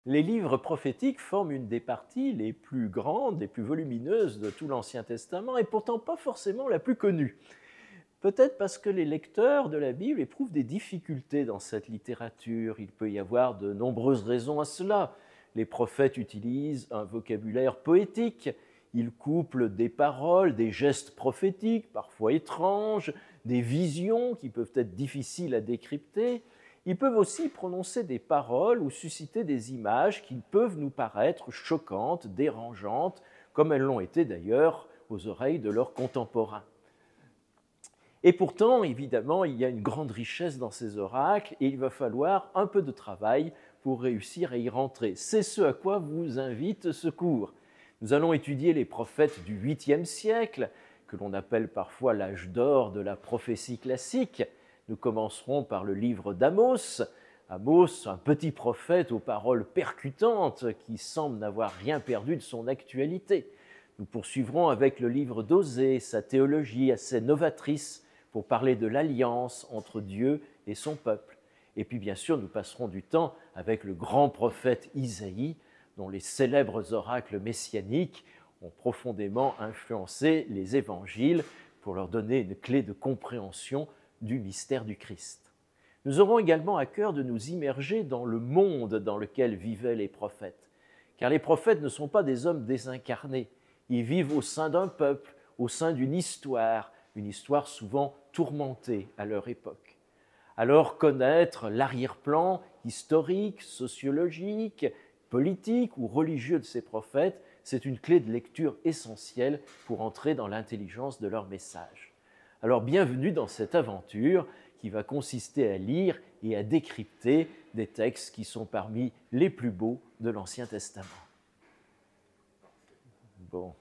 Les livres prophétiques forment une des parties les plus grandes, les plus volumineuses de tout l'Ancien Testament et pourtant pas forcément la plus connue. Peut-être parce que les lecteurs de la Bible éprouvent des difficultés dans cette littérature. Il peut y avoir de nombreuses raisons à cela. Les prophètes utilisent un vocabulaire poétique, ils couplent des paroles, des gestes prophétiques, parfois étranges, des visions qui peuvent être difficiles à décrypter. Ils peuvent aussi prononcer des paroles ou susciter des images qui peuvent nous paraître choquantes, dérangeantes, comme elles l'ont été d'ailleurs aux oreilles de leurs contemporains. Et pourtant, évidemment, il y a une grande richesse dans ces oracles et il va falloir un peu de travail pour réussir à y rentrer. C'est ce à quoi vous invite ce cours. Nous allons étudier les prophètes du 8e siècle, que l'on appelle parfois l'âge d'or de la prophétie classique. Nous commencerons par le livre d'Amos. Amos, un petit prophète aux paroles percutantes qui semble n'avoir rien perdu de son actualité. Nous poursuivrons avec le livre d'Osée, sa théologie assez novatrice pour parler de l'alliance entre Dieu et son peuple. Et puis bien sûr, nous passerons du temps avec le grand prophète Isaïe, dont les célèbres oracles messianiques ont profondément influencé les évangiles pour leur donner une clé de compréhension du mystère du Christ. Nous aurons également à cœur de nous immerger dans le monde dans lequel vivaient les prophètes, car les prophètes ne sont pas des hommes désincarnés, ils vivent au sein d'un peuple, au sein d'une histoire souvent tourmentée à leur époque. Alors connaître l'arrière-plan historique, sociologique, politique ou religieux de ces prophètes, c'est une clé de lecture essentielle pour entrer dans l'intelligence de leur message. Alors bienvenue dans cette aventure qui va consister à lire et à décrypter des textes qui sont parmi les plus beaux de l'Ancien Testament. Bon.